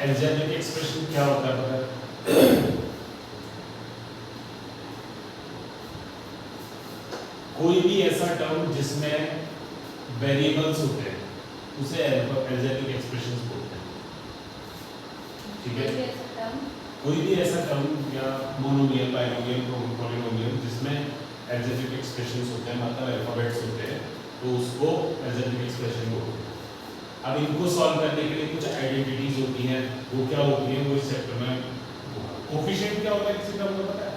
Algebraic expression क्या होता है पता है? कोई भी ऐसा टर्म जिसमें वेरिएबल्स होते हैं उसे एल्जेब्रिक एक्सप्रेशंस बोलते हैं। ठीक है, कोई भी ऐसा टर्म या मोनोमियल, बाइनोमियल, पॉलिनोमियल जिसमें एल्जेब्रिक एक्सप्रेशंस होते हैं, मतलब अल्फाबेट्स होते हैं, तो उसको एल्जेब्रिक एक्सप्रेशन बोलते हैं। अब इनको सॉल्व करने के लिए कुछ आइडेंटिटीज होती हैं, वो क्या होती हैं वो इस चैप्टर में। कोफिशिएंट क्या होता है किसी टर्म को पता है?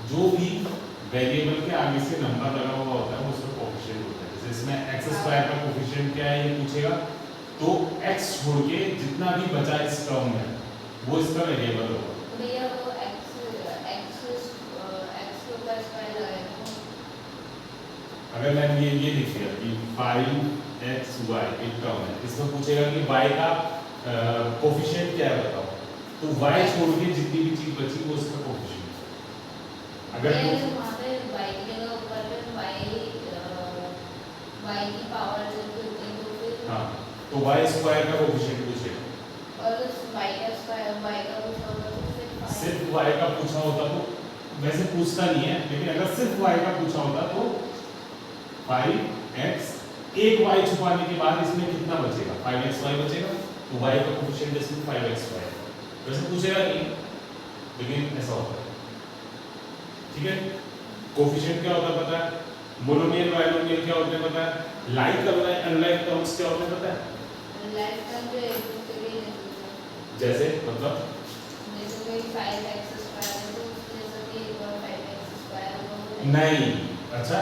जो भी वेरिएबल के आगे से नंबर लगा हुआ होता है वो उसका कोफिशिएंट होता है। जैसे इसमें एक्स स्क्वायर का कोफिशिएंट क्या है ये पूछेगा, तो एक्स छोड़ के जितना भी बचा इस टर्म में वो इसका वेरिएबल होगा। तो भैया वो x का स्क्वायर लगाएगा। अगर मैंने ये लिख दिया कि 5xy एक टर्म है, इसमें पूछेगा कि y का कोफिशिएंट क्या है बताओ, तो y छोड़ के जितनी भी चीज बची वो इसका कोफिशिएंट है। अगर वहाँ पे y की जगह ऊपर पे y की पावर जो होती है तो फिर हाँ, तो y स्क्वायर का कोफिशिएंट पूछेगा, और y का स्क्वायर y का पूछा होगा तो फिर सिर्फ y का पूछा होता तो वैसे पूछता नहीं है, लेकिन अगर सिर्फ y का पूछा होता तो 5x, एक y छुपाने के बाद इसमें कितना बचेगा, 5xy बचेगा, तो y का कोफिशिएंट इसमें 5xy है। वैसे पूछेगा नहीं, लेकिन ऐसा होता है। ठीक है, कोफिशिएंट क्या होता है पता है? मोनोमियल, बाइनोमियल क्या होते हैं पता है? लाइक अनलाइक टर्म्स क्या होते हैं पता है? लाइक टर्म जो एक दूसरे के जैसे जैसे मतलब जैसे कोई 5x स्क्वायर है तो जैसे कि एक और 5x स्क्वायर होगा नहीं, अच्छा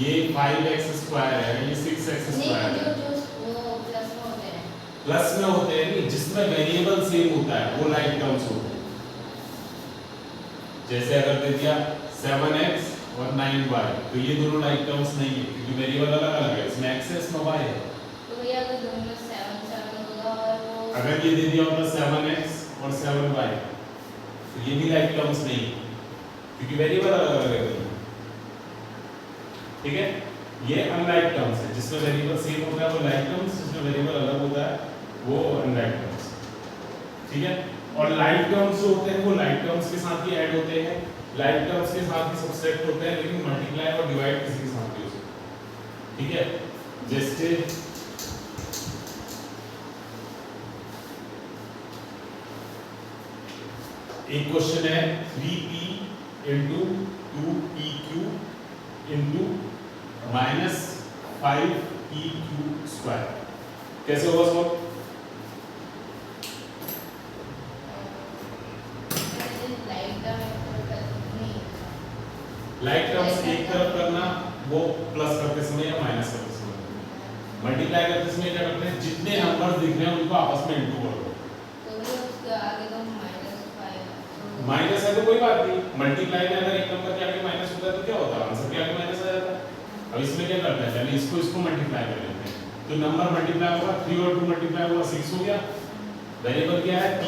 ये 5x स्क्वायर है, ये 6x स्क्वायर नहीं, है, जो वो प्लस में होते हैं। प्लस में होते हैं नहीं, जिसमें वेरिएबल सेम होता है वो लाइक टर्म्स होते हैं। जैसे अगर दे दिया 7x और 9y, तो ये दोनों लाइक टर्म्स नहीं है क्योंकि वेरिएबल अलग अलग है, इसमें x है इसमें y है। तो भैया अगर दोनों में 7 होगा और वो अगर ये दे दिया होता 7x और 7y, तो ये भी लाइक टर्म्स नहीं है क्योंकि वेरिएबल अलग अलग है। ठीक है, ये अनलाइक टर्म्स है, जिसमें वेरिएबल सेम होता है वो लाइक टर्म्स, जिसमें वेरिएबल अलग होता है वो अनलाइक टर्म्स। ठीक है, और लाइक टर्म्स जो होते हैं वो लाइक टर्म्स के साथ ही ऐड होते हैं, लाइक टर्म्स के साथ ही सबट्रैक्ट होते हैं, लेकिन मल्टीप्लाई और डिवाइड किसी के साथ भी हो सकते हैं। ठीक है, जैसे एक क्वेश्चन है 3p into 2pq into -5pq square, कैसे होगा सॉल्व? लाइक टर्म्स एक तरफ करना, वो प्लस करते समय या माइनस करते समय, मल्टीप्लाई करते समय क्या करते हैं, जितने नंबर दिख रहे हैं उनको आपस में इंटू कर दो। तो भी उसके आगे तो -5 माइनस है तो कोई बात नहीं, मल्टीप्लाई में अगर एक नंबर के आगे माइनस होता है तो क्या होता है, आंसर के आगे माइनस आ जाता है। अब इसमें क्या करते हैं, पहले इसको मल्टीप्लाई कर लेते हैं, तो नंबर मल्टीप्लाई होगा, 3 और 2 मल्टीप्लाई हुआ 6 हो गया। वेरिएबल क्या है p,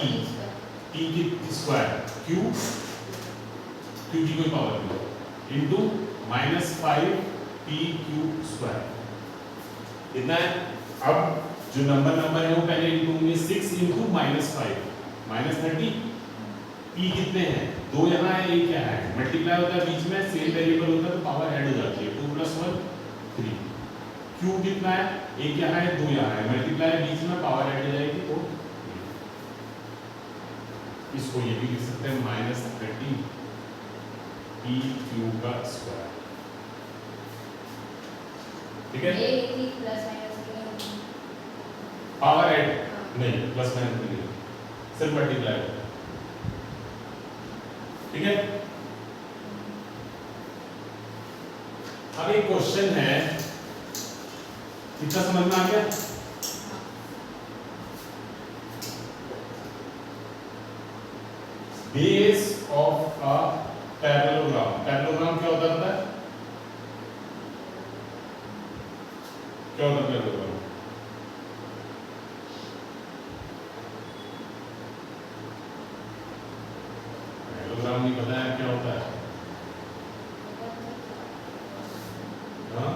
p की स्क्वायर q की कोई पावर नहीं इनटू -5pq स्क्वायर, इतना है। अब जो नंबर है वो पहले इनटू होंगे, 6 इंटू -5 -30, p कितने हैं, 2 यहाँ है, 1 यहाँ है, मल्टीप्लाई होता है बीच में, सेम वेरिएबल होता है तो पावर ऐड हो जाती है, 2 + 1 3। q कितना है, 1 यहाँ है 2 यहाँ है, मल्टीप्लाई बीच में पावर ऐड हो जाएगी तो इसको ये भी लिख सकते हैं -30 pq का स्क्वायर। ठीक है, ये ही प्लस माइनस पावर ऐड नहीं, प्लस माइनस नहीं, सिर्फ मल्टीप्लाई। ठीक है, अब एक क्वेश्चन है, कितना समझ में आ गया? Base of a parallelogram, parallelogram क्या होता है पता है? क्या होता है पैरेललोग्राम? पैरेललोग्राम नहीं पता है क्या होता है? हाँ,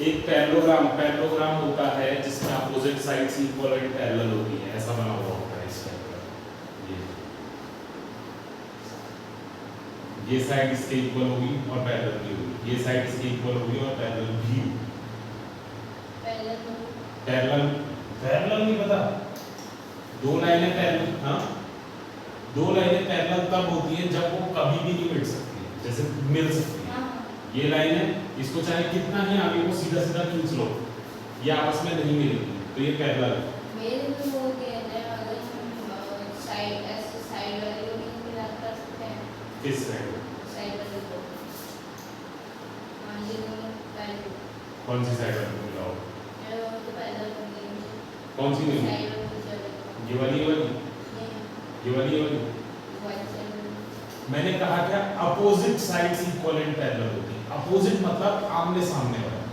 एक पैरेललोग्राम होता है जिसमें opposite sides equal and parallel होती हैं, ऐसा बना हुआ होता है इस टाइप का। ये साइड इसके इक्वल होगी और पैरेलल भी होगी, ये साइड इसके इक्वल होगी और पैरेलल भी होगी। पैरेलल पैरेलल नहीं पता, दो लाइनें पैरेलल, हाँ दो लाइनें पैरेलल तब होती है जब वो कभी भी नहीं मिल सकती, जैसे मिल सकती है। ये लाइन है, इसको चाहे कितना ही आगे को सीधा सीधा खींच लो, ये आपस में नहीं मिलेगी, तो ये पैरेलल है। मेरे में वो कहते हैं अगर हम साइड ऐसे साइड वाले को भी मिलाप कर सकते हैं। किस साइड? साइड वाले को। हाँ ये दोनों पैरेलल। कौन सी साइड वाले को मिलाओ? ये दोनों तो पैरेलल होंगे। कौन सी नहीं? साइड वाले को चलेगा। ये वाली, ये वाली, ये वाली, ये वाली। मैंने कहा क्या opposite sides equal and parallel होती है। अपोजिट मतलब आमने सामने वाला,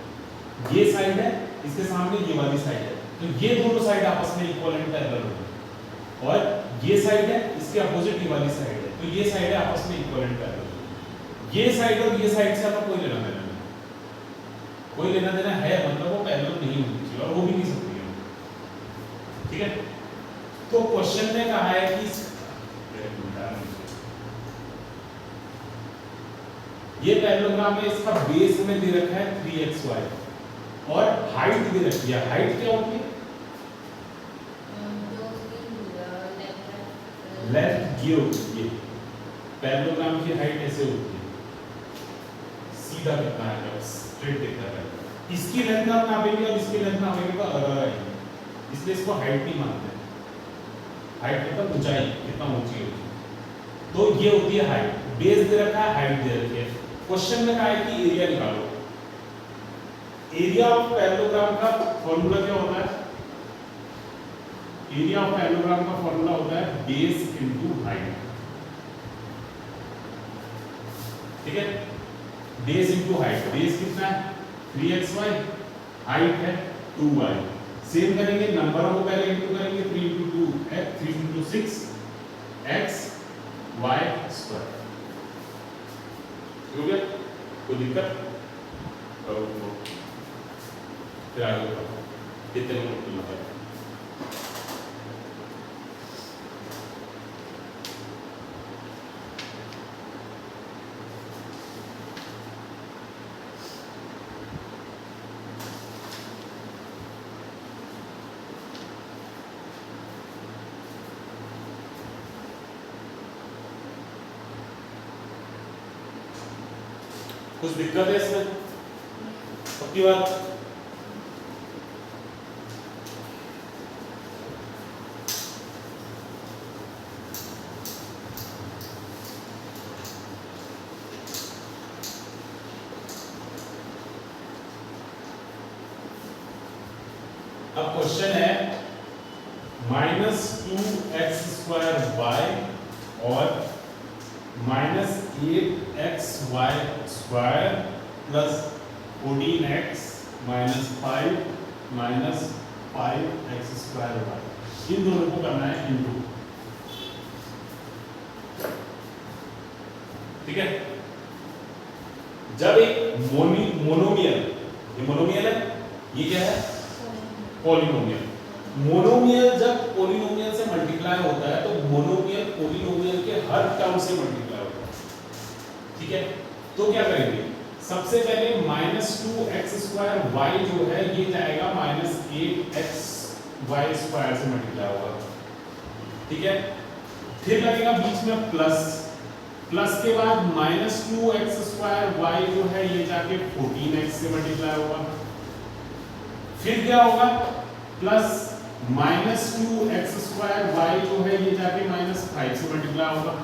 ये साइड है इसके सामने ये वाली साइड है, तो ये दोनों साइड आपस में इक्वल एंड पैरेलल होगी। और ये साइड है इसके अपोजिट ये वाली साइड है, तो ये साइड है आपस में इक्वल एंड पैरेलल होगी। ये साइड और ये साइड से आपको कोई लेना देना नहीं, कोई लेना देना है मतलब वो पैरेलल नहीं होनी चाहिए और हो भी नहीं सकती है, ठीक है। तो क्वेश्चन में कहा है कि ये पैरेललोग्राम है, इसका बेस में दे रखा है 3xy और हाइट दे रखी है। हाइट क्या होती है? लेंथ ये होती है। पैरेललोग्राम की हाइट ऐसे होती है, सीधा कितना है, स्ट्रेट दिखता है। इसकी लेंथ आप नापेंगे और इसकी लेंथ नापेंगे तो अलग अलग आएगी, इसलिए इसको हाइट नहीं मानते। हाइट मतलब ऊंचाई, कितना ऊंची होती है, तो ये होती है हाइट। बेस दे रखा है, हाइट दे रखी है। क्वेश्चन में कहा है कि एरिया निकालो। एरिया ऑफ पैरेललोग्राम का फॉर्मूला क्या होता है? एरिया ऑफ पैरेललोग्राम का फॉर्मूला होता है बेस इनटू हाइट, ठीक है। बेस इनटू हाइट, बेस कितना है 3xy, हाइट है 2y। सेम करेंगे, नंबरों को पहले इंटू करेंगे, 3 into 2 3 into 6 x y square. हो गया? कोई दिक्कत? फिर आगे बढ़ो, कितने मिनट की है? कुछ दिक्कत है इसमें? पक्की बात? अब क्वेश्चन है -2x² और -8xy² प्लस 14x -5 5x²y, इन दोनों को करना है इनटू, ठीक है। जब एक मोनोमियल, ये मोनोमियल है, ये क्या है पॉलिनोमियल। मोनोमियल जब पॉलिनोमियल से मल्टीप्लाई होता है तो मोनोमियल पॉलिनोमियल के हर टर्म से मल्टीप्लाई होता है, ठीक है। तो क्या करेंगे, सबसे पहले -2x² जो है ये जाएगा -8xy² से मल्टीप्लाई होगा, ठीक है। फिर लगेगा बीच में प्लस, प्लस के बाद -2x² जो है ये जाके 14x से मल्टीप्लाई होगा। फिर क्या होगा, प्लस -2x² जो है ये जाके -5 से मल्टीप्लाई होगा,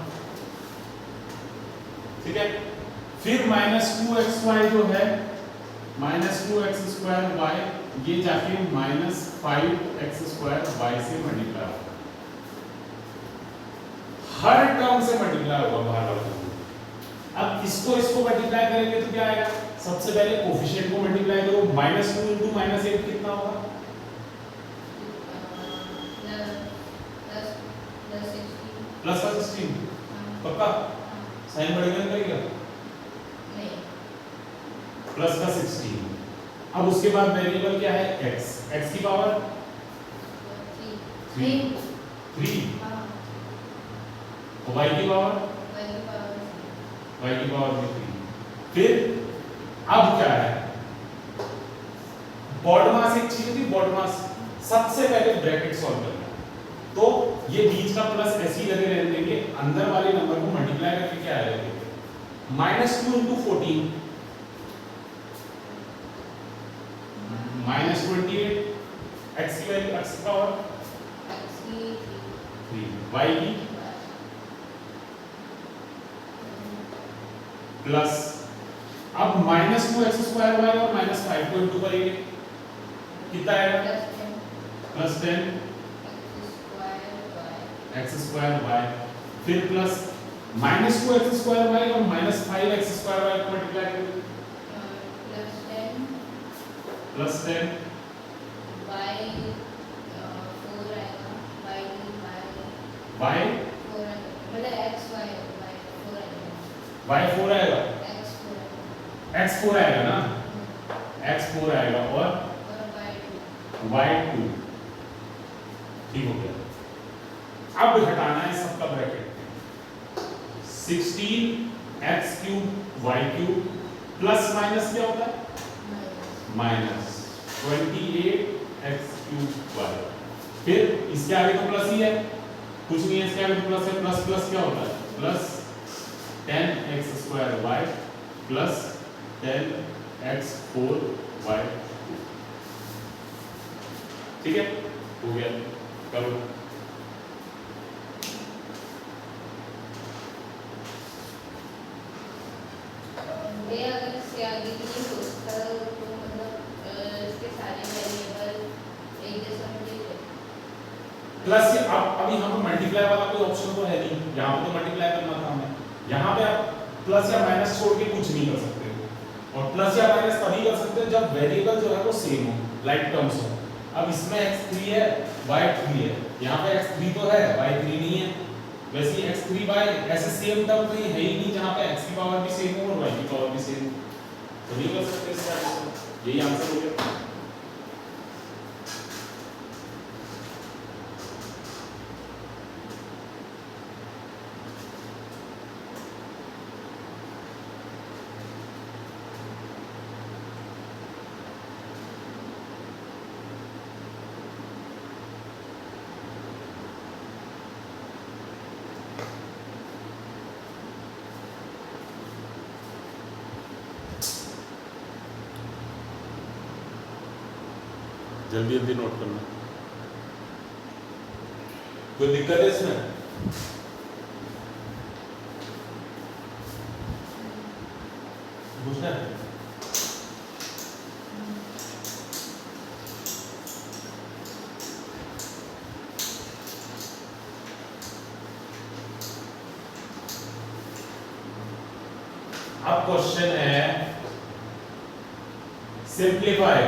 ठीक है। फिर -2xy जो है -2x² ये जाके -5x² से मल्टीप्लाई होगा। हर टर्म से मल्टीप्लाई होगा बाहर वाले। अब इसको मल्टीप्लाई करेंगे तो क्या आएगा, सबसे पहले कोफिशिएंट को मल्टीप्लाई करो, -2 into -8 कितना होगा, प्लस 16। पक्का? साइन बढ़ेगा नहीं बढ़ेगा? नहीं। प्लस का 16 अब उसके बाद वेरिएबल क्या है x, x की पावर 3 हाँ और y की पावर भी 3। फिर अब क्या है, बॉडमास एक चीज थी, बॉडमास सबसे पहले ब्रैकेट सॉल्व करना, तो ये बीच का प्लस ऐसे ही लगे रहने देंगे, अंदर वाले नंबर को मल्टीप्लाई करके क्या आएगा -2 into 14 -28, x की वैल्यू x की पावर 3, y की प्लस अब -2x² y और -5 को इंटू करेंगे, कितना आएगा +10 x² y, फिर प्लस -2x² y और -5x² y को मल्टीप्लाई करेंगे, +10 y y 4 आएगा, x 4 आएगा ना, x 4 आएगा और y 2, ठीक हो गया। अब हटाना है सबका bracket, 16x³ y³ plus minus क्या होता है -28x³ y, फिर इसके आगे तो प्लस ही है, कुछ नहीं है इसके आगे तो प्लस है, प्लस प्लस क्या होता है plus 10x² y plus 10x4 y, ठीक है हो गया। करो अगर इसके आगे की ये होता तो मतलब इसके सारे वेरिएबल एक जैसा मिलेंगे। प्लस अब यहाँ पे मल्टीप्लाई वाला कोई ऑप्शन तो है नहीं, यहाँ पे तो मल्टीप्लाई करना था हमें, यहाँ पे आप प्लस या माइनस छोड़ के कुछ नहीं कर सकते हो, और प्लस या माइनस तभी कर सकते हो जब वेरिएबल जो है वो सेम हो, लाइक टर्म्स हो। अब इसमें x3 है y3 है, यहाँ पे x3 तो है y3 नहीं है, वैसे ही x3 y ऐसे सेम टर्म कहीं है ही नहीं जहाँ पे x की पावर भी सेम हो और y की पावर भी सेम हो, तो नहीं कर सकते इसका आंसर, यही आंसर हो गया। जल्दी जल्दी नोट करना, कोई दिक्कत है इसमें? पूछना है? अब क्वेश्चन है simplify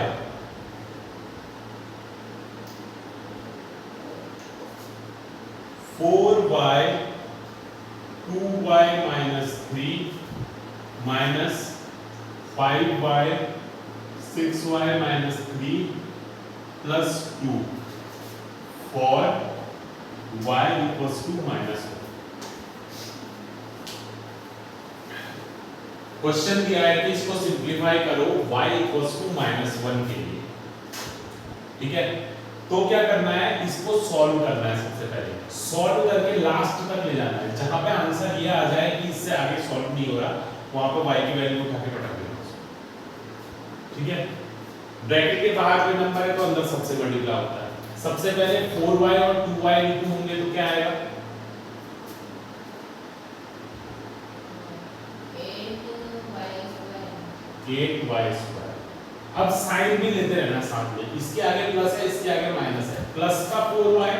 4y 2y minus 3 minus 5y 6y minus 3 plus 2 for y equals to minus 1। Question दिया है कि इसको सिंप्लीफाई करो y equals to -1 के लिए, ठीक है। तो क्या करना है, इसको सॉल्व करना है, सबसे पहले सॉल्व करके लास्ट तक ले जाना है, जहां पे आंसर ये आ जाए कि इससे आगे सॉल्व नहीं हो रहा, वहां पे y की वैल्यू उठा के पटक देना, ठीक है। ब्रैकेट के बाहर कोई नंबर है तो अंदर सबसे मल्टीप्लाई होता है। सबसे पहले 4y और 2y इंटू होंगे तो क्या आएगा 8y²। अब साइन भी लेते रहना साथ में, इसके आगे प्लस है इसके आगे माइनस है, प्लस का 4y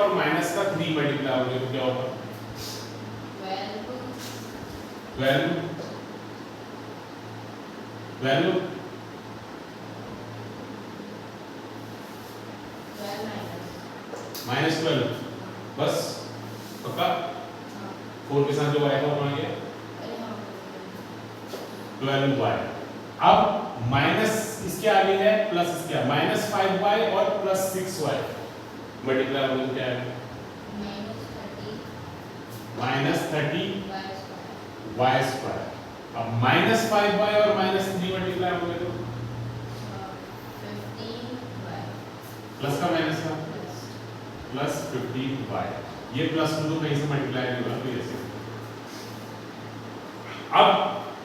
और माइनस का 3 मल्टीप्लाई हो गया तो क्या होगा 12 -12 बस पक्का। 4 के साथ जो y का होना गया 12y अब माइनस इसके आगे है प्लस इसके माइनस 5y और प्लस 6y मल्टीप्लाई होगा क्या है -30 y स्क्वायर। अब -5y और -3 मल्टीप्लाई होंगे तो प्लस का माइनस का प्लस 15y। ये प्लस टू तो कहीं से मल्टीप्लाई नहीं होगा तो ऐसे। अब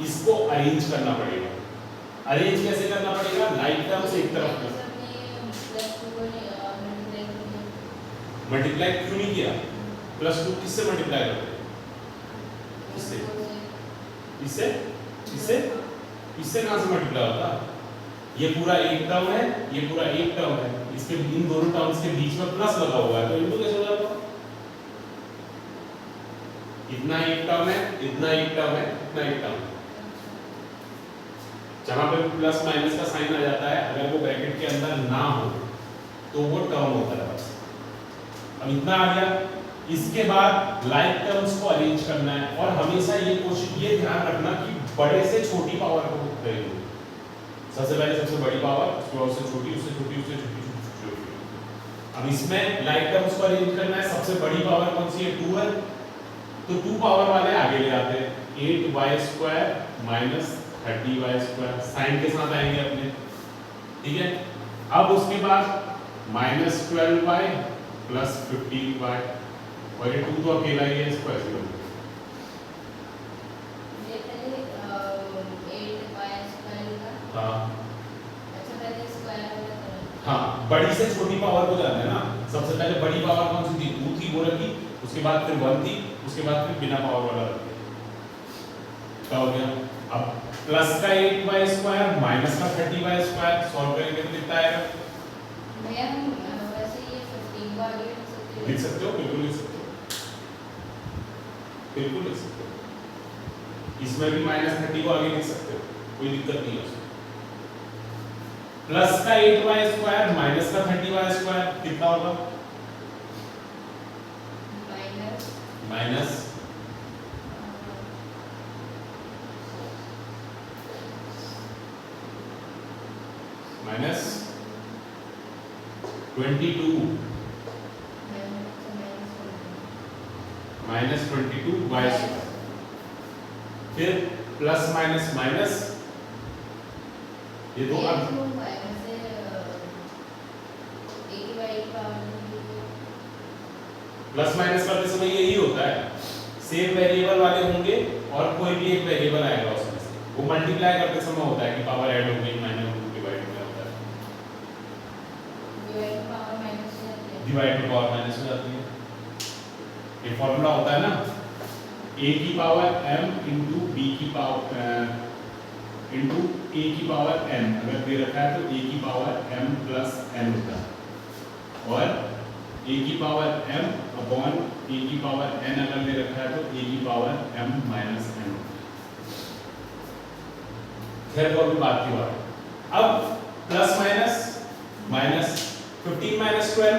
इसको अरेंज करना पड़ेगा। अरेंज कैसे करना पड़ेगा? लाइक टर्म से एक तरफ मल्टीप्लाई क्यों नहीं किया? प्लस 2 किससे मल्टीप्लाई करते हैं? इससे इससे इससे इससे कहां से मल्टीप्लाई होता? ये पूरा एक टर्म है, ये पूरा एक टर्म है, इसके इन दोनों टर्म्स के बीच में प्लस लगा हुआ है तो इनको कैसे हो जाता? इतना एक टर्म है, इतना एक टर्म है, इतना एक टर्म है। जहां पे प्लस माइनस का साइन आ जाता है अगर वो ब्रैकेट के अंदर ना हो तो वो टर्म होता है बस। अब इतना आ गया। इसके बाद लाइक टर्म्स को अरेंज करना है और हमेशा ये कोशिश ये ध्यान रखना कि बड़े से छोटी पावर को करेंगे। सबसे पहले सबसे बड़ी पावर, उसके बाद उससे छोटी, उससे छोटी, उससे छोटी, उससे छोटी। अब इसमें लाइक टर्म्स को अरेंज करना है। सबसे बड़ी पावर कौन सी है? 2 है तो 2 पावर वाले आगे ले आते हैं। 8y square minus 30y square sine के साथ आएंगे अपने, ठीक है। अब उसके बाद माइनस 12y प्लस 15y और ये 2 तो अकेला ही है, इसको ऐसे कर दो। हाँ, बड़ी से छोटी पावर को जानना है ना। सबसे पहले बड़ी पावर कौन सी थी? 2 थी, वो रखी। उसके बाद फिर 1 थी, उसके बाद फिर बिना पावर वाला रख दिया। क्या हो गया? अब प्लस का 8y स्क्वायर माइनस का 30y स्क्वायर सॉल्व करेंगे तो कितना आएगा? लिख सकते हो, बिल्कुल लिख सकते हो, बिल्कुल लिख सकते हो। इसमें भी माइनस 30 को आगे लिख सकते हो, कोई दिक्कत नहीं है उसमें। प्लस का 8y स्क्वायर माइनस का 30y स्क्वायर कितना होगा? Minus minus 22 minus 22 y square. फिर प्लस माइनस माइनस, ये दो अब प्लस माइनस करते समय यही होता है, सेम वेरिएबल वाले होंगे और कोई भी एक वेरिएबल आएगा उसमें से, वो मल्टीप्लाई करते समय होता है कि पावर ऐड हो गई, माइनस डिवाइड में होता है, डिवाइड में पावर माइनस हो जाती है। ये फॉर्मूला होता है ना, a की पावर m इंटू b की पावर इंटू a की पावर n। अगर दे रखा है तो a की पावर m प्लस n होता है और a की पावर m अपॉन a की पावर n अगर दे रखा है तो a की पावर m माइनस n होता है। खैर वो अभी बात की बात है। अब plus minus minus 15 minus 12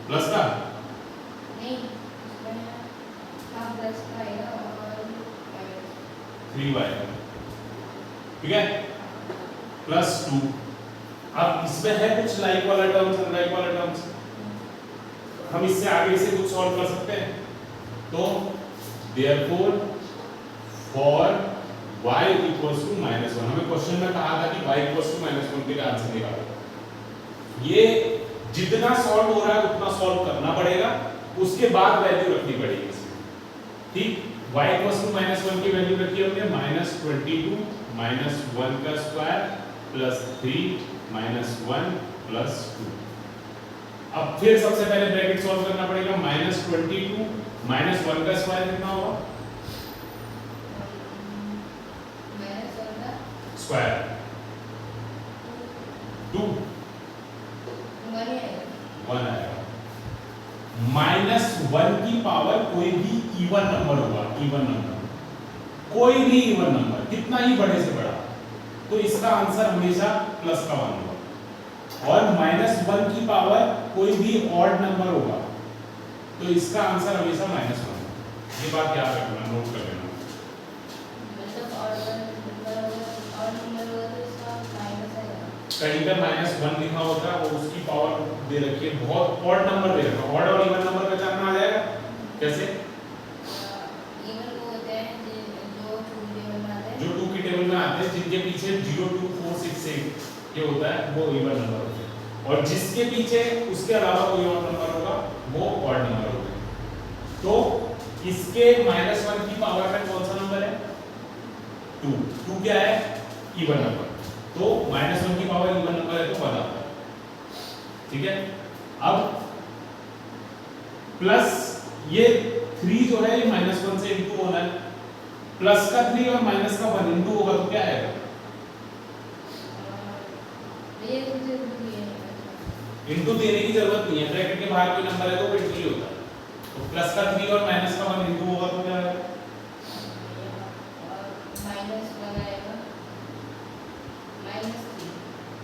plus का नहीं, प्लस का आएगा और 3y, ठीक है, प्लस 2। अब इसमें है कुछ लाइक वाला टर्म्स, अनलाइक वाला टर्म्स, हम इससे आगे से कुछ सॉल्व कर सकते हैं। तो therefore for y equals to -1, हमें क्वेश्चन में कहा था कि y इक्वल्स टू -1 के लिए आंसर निकालो। ये जितना सॉल्व हो रहा है उतना सॉल्व करना पड़ेगा, उसके बाद वैल्यू रखनी पड़ेगी इसमें, ठीक। y इक्वल्स टू -1 की वैल्यू रखी हमने -22 -1 का स्क्वायर प्लस 3 -1 प्लस 2। अब फिर सबसे पहले ब्रैकेट सॉल्व करना पड़ेगा। -22 -1 का स्क्वायर कितना होगा? स्क्वायर 2 1 आएगा। -1 की पावर कोई भी इवन नंबर होगा, इवन नंबर, कोई भी इवन नंबर कितना ही बड़े से बड़ा, तो इसका आंसर हमेशा प्लस का 1 होगा। और -1 की पावर कोई भी ऑड नंबर होगा तो इसका आंसर हमेशा -1 होगा। ये बात याद रखना, नोट कर लेना। कहीं पे -1 लिखा होता है और उसकी पावर दे रखी है, बहुत ऑड नंबर दे रखा है, ऑड और इवन नंबर पहचानना आ जाएगा कैसे? इवन वो होते हैं जो 2 टेबल में आते हैं, जो 2 की टेबल में आते हैं, जिनके पीछे 0 2 4 6 8 ये होता है, वो इवन नंबर होते हैं, और जिसके पीछे उसके अलावा कोई और नंबर होगा वो ऑड नंबर होगा। तो इसके -1 की पावर में कौन सा नंबर है? 2। 2 क्या है? Even number. तो -1 की पावर इवन नंबर है तो 1 आता है, ठीक है। अब प्लस ये 3 जो है ये -1 से इंटू होना है, प्लस का 3 और माइनस का 1 इंटू होगा तो क्या आएगा? ये मुझे नहीं है। इंटू देने की जरूरत नहीं है, ब्रैकेट के बाहर कोई नंबर है तो वो इंटू ही होता है। तो प्लस का 3 और माइनस का 1 इंटू होगा तो क्या आएगा? -1 आएगा,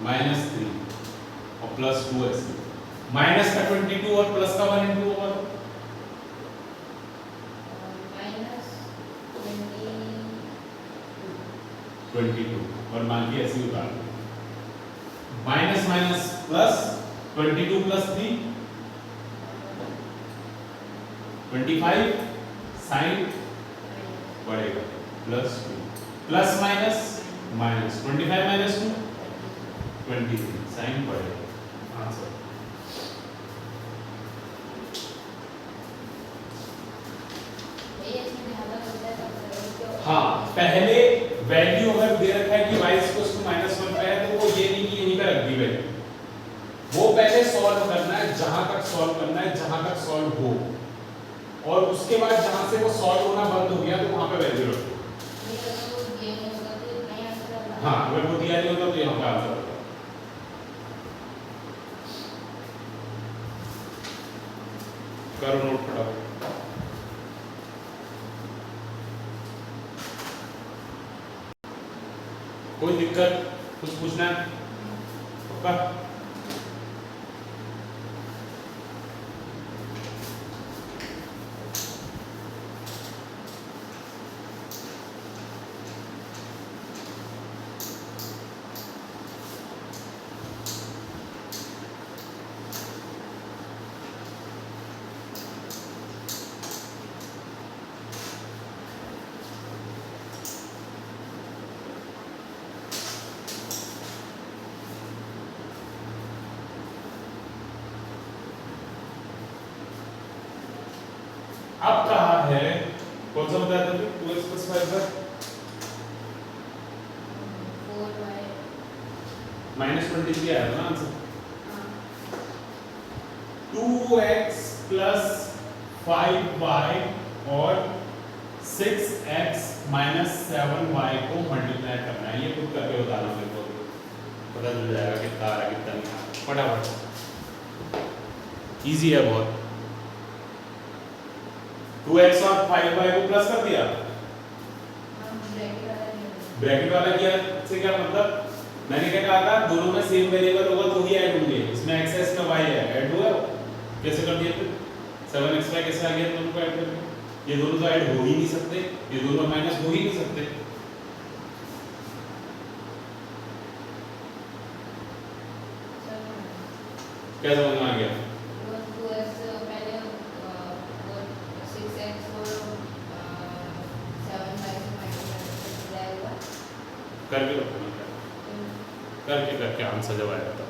-3 और प्लस 2 ऐसे, माइनस का 22 और प्लस का 1 इंटू होगा तो -22 और मान के ऐसे ही उतार दो, minus minus plus 22 plus 3 25 sign बढ़ेगा plus 2 plus minus minus 25 minus 2 23 sign बढ़ेगा आंसर। हाँ, पहले वैल्यू अगर दे रखा है कि y -1 पे है तो वो ये नहीं कि यहीं पे रख दी वैल्यू, वो पहले सॉल्व करना है, जहां तक सॉल्व करना है, जहां तक सॉल्व हो, और उसके बाद जहां से वो सॉल्व होना बंद हो गया तो वहां पे वैल्यू रखो। हाँ, अगर वो दिया नहीं होता तो यहाँ पे आंसर होता। करो नोट फटाफट। कोई दिक्कत, कुछ पूछना है? पक्का? अब कहा है कौन सा बताया था? 2x + 5 का -23 आया था ना आंसर। 2x + 5y और 6x - 7y को मल्टीप्लाई करना है। ये खुद करके बताना मेरे को, पता चल जाएगा कितना आ रहा है कितना नहीं आ रहा। फटाफट, इजी है बहुत। 2x और 5y को प्लस कर दिया, ब्रैकेट वाला किया से क्या मतलब? मैंने क्या कहा था, दोनों में सेम वेरिएबल होगा तो ही ऐड होंगे। इसमें x है, इसमें y है, ऐड हुआ। कैसे कर दिया फिर? 7xy कैसे आ गया दोनों को ऐड करके? ये दोनों तो ऐड हो ही नहीं सकते, ये दोनों माइनस हो ही नहीं सकते। क्या समझ में आ गया? करके रखो ना, करके करके आंसर जब आएगा तब।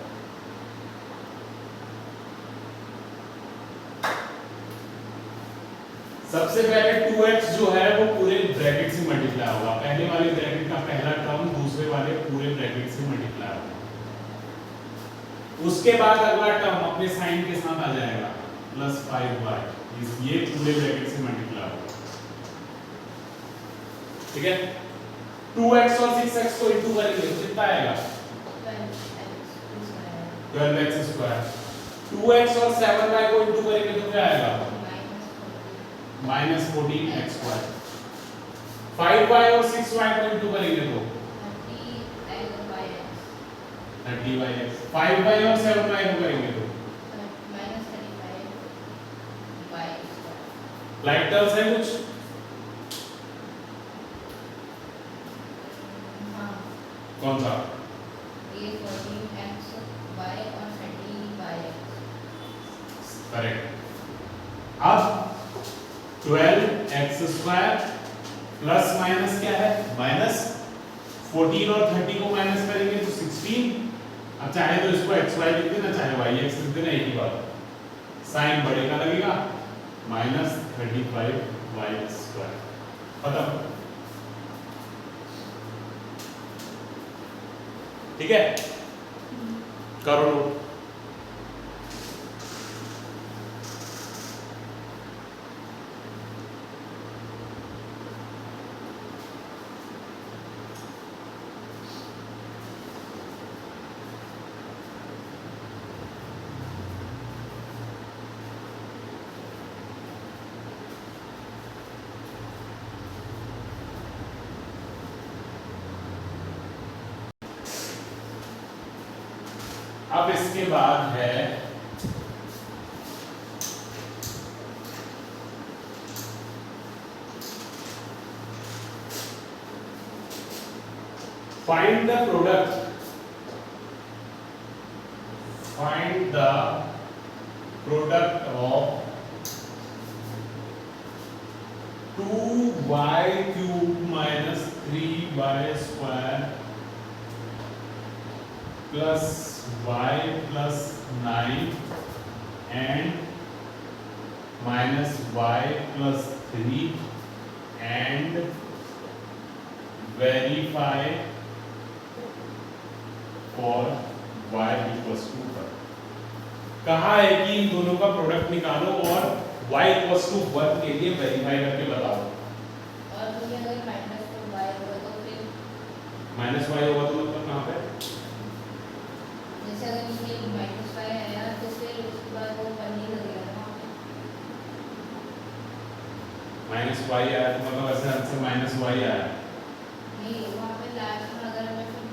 सबसे पहले 2x जो है वो पूरे ब्रैकेट से मल्टीप्लाई होगा, पहले वाले ब्रैकेट का पहला टर्म दूसरे वाले पूरे ब्रैकेट से मल्टीप्लाई होगा। उसके बाद अगला टर्म अपने साइन के साथ आ जाएगा +5y, ये पूरे ब्रैकेट से मल्टीप्लाई होगा। ठीक है, 2x और 6x को इंटू करेंगे तो कितना आएगा? 12x²। 2x और 7y को इंटू करेंगे तो क्या आएगा? -14x²। 5y और 6y को इंटू करेंगे तो 30y। 5y और 7y को करेंगे तो लाइक टर्म्स है कुछ? कौन सा? ये 14 वाई और 30 वाई करेक्ट। अब 12x² प्लस माइनस क्या है माइनस 14 और 30 को माइनस करेंगे तो 16। अब चाहे तो इसको xy लिख देना चाहे yx लिख देना, एक ही बात। साइन बढ़ेगा लगेगा माइनस 35y²। खत्म। ठीक है, करो लो। अब इसके बाद है find the product of 2y³ minus 3y² plus y plus 9 and minus y plus 3 and verify for y equals to 1। कहा है कि इन दोनों का प्रोडक्ट निकालो और y equals to 1 के लिए वेरीफाई करके बताओ। और मुझे अगर माइनस वाई होगा तो फिर माइनस y होगा तो मतलब कहाँ पे जैसे अगर ये माइनस वाई आया तो फिर उसके बाद वो 1 ही लगेगा ना वहाँ पे। माइनस y आया तो मतलब ऐसे आंसर माइनस y आया। नहीं वहाँ पे लास्ट में अगर हमें फिर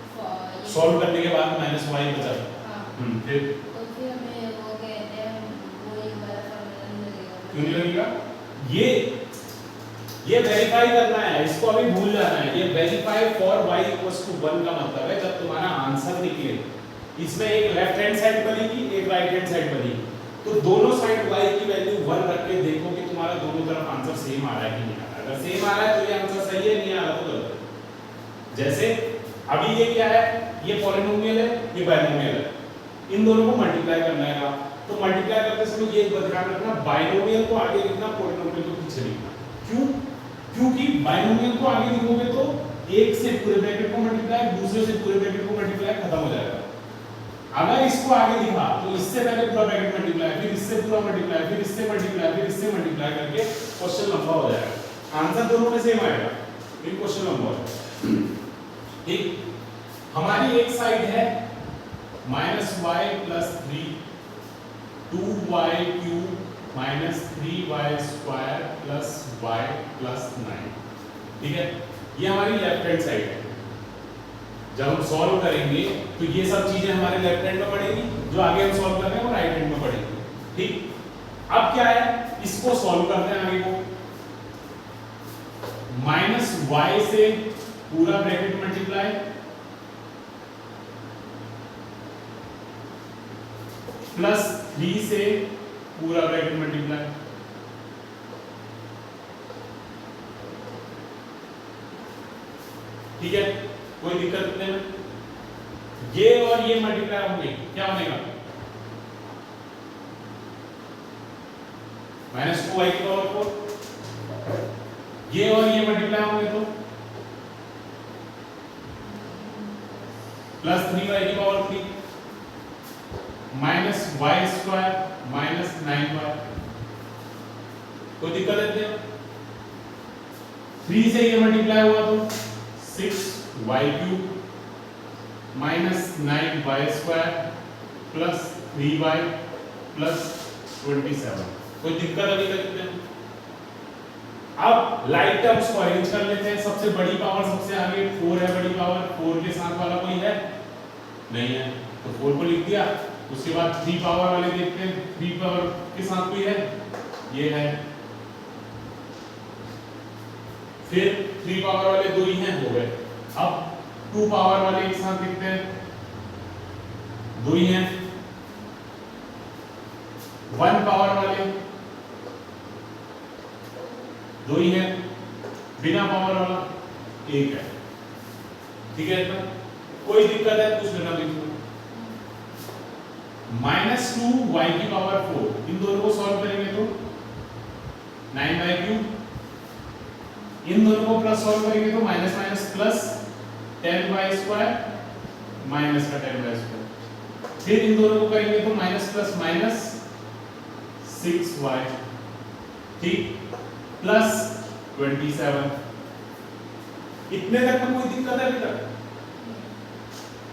सॉल्व करने के बाद माइनस y बचा। हाँ फिर तो फिर हमें वो कहते हैं वो ये वाला फॉर्मूला नहीं लगेगा। क्यों नहीं लगेगा? ये वेरीफाई करना है, इसको अभी भूल जाना है। ये verify for y equals to 1 का मतलब है जब तुम्हारा आंसर निकले इसमें एक लेफ्ट हैंड साइड बनेगी एक राइट हैंड साइड बनेगी, तो दोनों साइड y की वैल्यू 1 रख के देखो कि तुम्हारा दोनों तरफ आंसर सेम आ रहा है कि नहीं आ रहा है। अगर सेम आ रहा है तो ये आंसर सही है, नहीं आ रहा तो गलत है। जैसे अभी ये क्या है, ये पॉलिनोमियल है ये बाइनोमियल है, इन दोनों को मल्टीप्लाई करना है। तो मल्टीप्लाई करते समय ये ध्यान रखना बाइनोमियल को आगे लिखना पॉलिनोमियल को पीछे लिखना। क्यों? क्योंकि बाइनोमियल को आगे लिखोगे तो एक से पूरे ब्रैकेट को मल्टीप्लाई दूसरे से पूरे ब्रैकेट को मल्टीप्लाई खत्म हो जाएगा। अगर इसको आगे लिखा तो इससे पहले पूरा ब्रैकेट मल्टीप्लाई फिर इससे पूरा मल्टीप्लाई फिर इससे मल्टीप्लाई फिर इससे मल्टीप्लाई करके क्वेश्चन लंबा हो जाएगा। आंसर दोनों में सेम आएगा लेकिन क्वेश्चन लंबा हो जाएगा। ठीक, हमारी एक साइड है -y + 3 2y³ minus 3y² plus y plus 9। ठीक है, ये हमारी लेफ्ट हैंड साइड है। जब हम सॉल्व करेंगे तो ये सब चीजें हमारे लेफ्ट हैंड में पड़ेगी, जो आगे हम सॉल्व कर रहे हैं वो राइट हैंड में पड़ेगी। ठीक, अब क्या है, इसको सॉल्व करते हैं आगे को। -y से पूरा ब्रैकेट मल्टीप्लाई +3 से पूरा ब्रैकेट मल्टीप्लाई ठीक है, कोई दिक्कत नहीं है। ये और ये मल्टीप्लाई होंगे, क्या बनेगा -2y⁴। ये और ये मल्टीप्लाई होंगे तो +3y⁴ -y² -9y। कोई दिक्कत है? 3 से ये मल्टीप्लाई हुआ तो 6y³ -9y² + 3y + 27। कोई दिक्कत अभी तक नहीं। अब लाइक टर्म्स को अरेंज कर लेते हैं। सबसे बड़ी पावर सबसे आगे 4 है, बड़ी पावर 4 के साथ वाला कोई है नहीं है तो 4 को लिख दिया। उसके बाद 3 पावर वाले देखते हैं, 3 पावर के साथ कोई है, ये है। फिर 3 पावर वाले 2 ही हैं, हो गए। अब 2 पावर वाले एक साथ लिखते हैं, 2 ही हैं। 1 पावर वाले दो ही है, बिना पावर वाला एक है। ठीक है, इतना कोई दिक्कत है पूछ लेना बीच में। -2 y की पावर 4, इन दोनों को सॉल्व करेंगे तो 9/3, इन दोनों को प्लस सॉल्व करेंगे तो minus minus plus 10y² minus का 10y², फिर इन दोनों को करेंगे तो माइनस प्लस माइनस 6y, ठीक, प्लस 27। इतने तक तो कोई दिक्कत है अभी तक?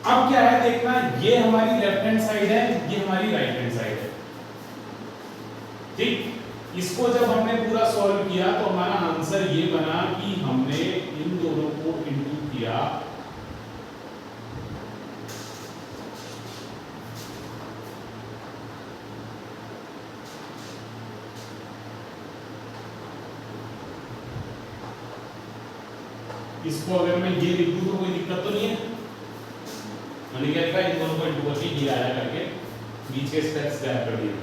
अब क्या है देखना, ये हमारी लेफ्ट हैंड साइड है, ये हमारी राइट हैंड साइड है, ठीक। इसको जब हमने पूरा सॉल्व किया तो हमारा आंसर ये बना कि हमने इन दोनों को इंटू किया इसको अगर मैं ये लिख दूं तो कोई दिक्कत तो नहीं है? मैंने क्या लिखा, इन दोनों को इंटू करके ये आया करके बीच के स्पेस गायब कर दिए,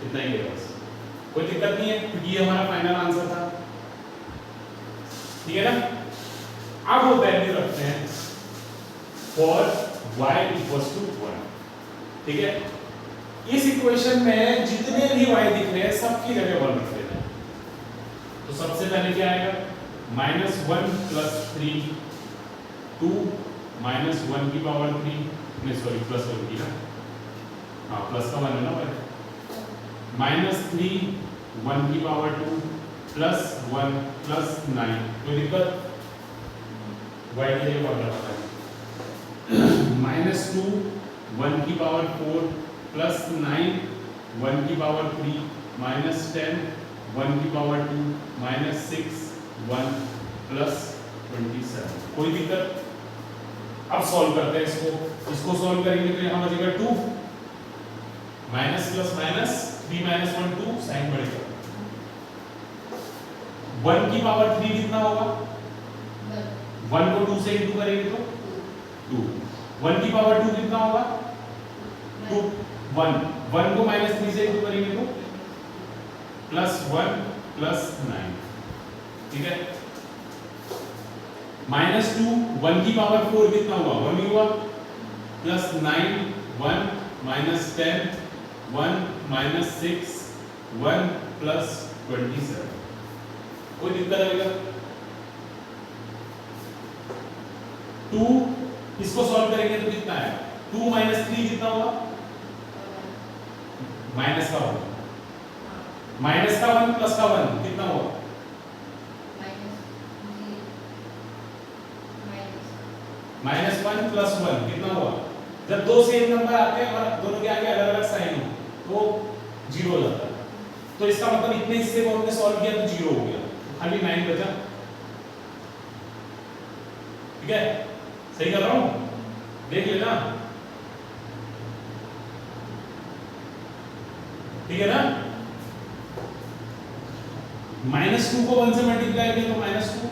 इतना ही है बस, कोई दिक्कत नहीं है क्योंकि ये हमारा फाइनल आंसर था। ठीक है ना? अब वो वैल्यू रखते हैं फॉर y = 1। ठीक है, इस इक्वेशन में जितने भी y दिख रहे हैं सबकी जगह 1 रख देना है। तो सबसे पहले क्या आएगा, -1 + 3 2 -1 की पावर 3, नहीं सॉरी प्लस 1 की ना, हाँ प्लस का 1 है ना भाई, -3 1 की पावर 2 +1 +9, कोई दिक्कत? y के लिए क्या पता है, -2 1 की पावर 4 +9 1 की पावर 3 -10 1 की पावर 2 -6 1 +27, कोई दिक्कत? अब सॉल्व करते हैं इसको सॉल्व करेंगे तो यहाँ बचेगा 2 माइनस प्लस माइनस 3 - 1 2, साइन बढ़ेगा। 1 की पावर 3 कितना होगा, 1 को 2 से इंटू करेंगे तो 2, 1 की पावर 2 कितना होगा 2 1 को -3 से इंटू करेंगे तो +1 +9। ठीक है, -2 1 की पावर 4 कितना हुआ, 1 ही हुआ, +9 1 -10 1 -6 1 +27, कोई दिक्कत है क्या? 2 इसको सॉल्व करेंगे तो कितना है, 2 - 3 कितना हुआ, माइनस का 1 प्लस का 1 कितना हुआ, -1 + 1 कितना हुआ। जब दो सेम नंबर आते हैं और दोनों के आगे अलग अलग साइन हो तो 0 हो जाता है, तो इसका मतलब इतने हिस्से को हमने सॉल्व किया तो 0 हो गया, खाली 9 बचा। ठीक है, सही कर रहा हूं, देख लेना। ठीक है ना, -2 को 1 से मल्टीप्लाई किया तो -2,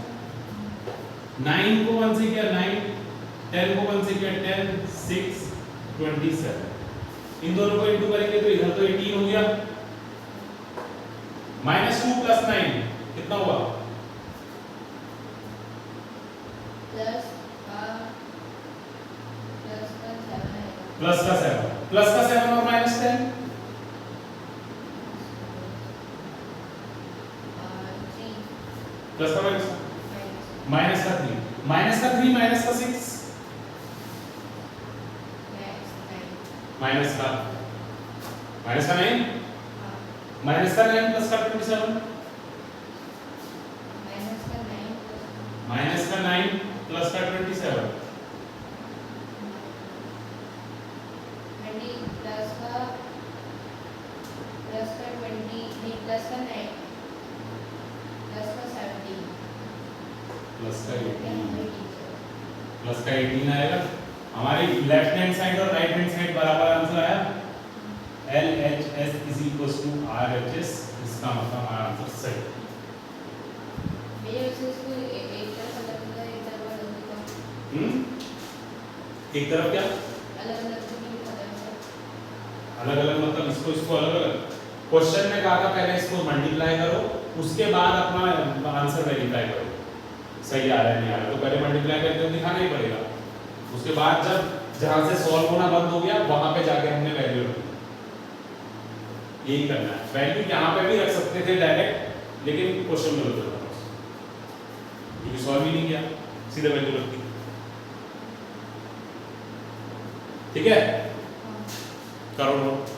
9 को 1 से किया 9, 10 को 1 से किया 10 6 27, इन दोनों को इंटू करेंगे तो इधर तो 18 हो गया। -2 + 9 कितना हुआ, प्लस का 7 और -10 प्लस का माइनस का 3 माइनस का 6 माइनस का 9 माइनस का 9 प्लस का 27 माइनस का 9 प्लस का 27 प्लस का 18 आएगा। हमारी लेफ्ट हैंड साइड और राइट हैंड साइड बराबर आंसर आया, LHS = RHS, इसका मतलब हमारा आंसर सही। एक तरफ क्या अलग अलग मतलब इसको अलग अलग, क्वेश्चन में कहा था पहले इसको मल्टीप्लाई करो, उसके बाद अपना आंसर वेरीफाई करो सही आ रहा है नहीं आ रहा, तो पहले मल्टीप्लाई करके दिखाना ही पड़ेगा। उसके बाद जब जहां से सॉल्व होना बंद हो गया वहां पे जाके हमने वैल्यू रखी, यही करना है। वैल्यू यहाँ पे भी रख सकते थे डायरेक्ट, लेकिन क्वेश्चन में बदल रहा क्योंकि सॉल्व ही नहीं किया, सीधा वैल्यू रख दी। ठीक है, करो नोट।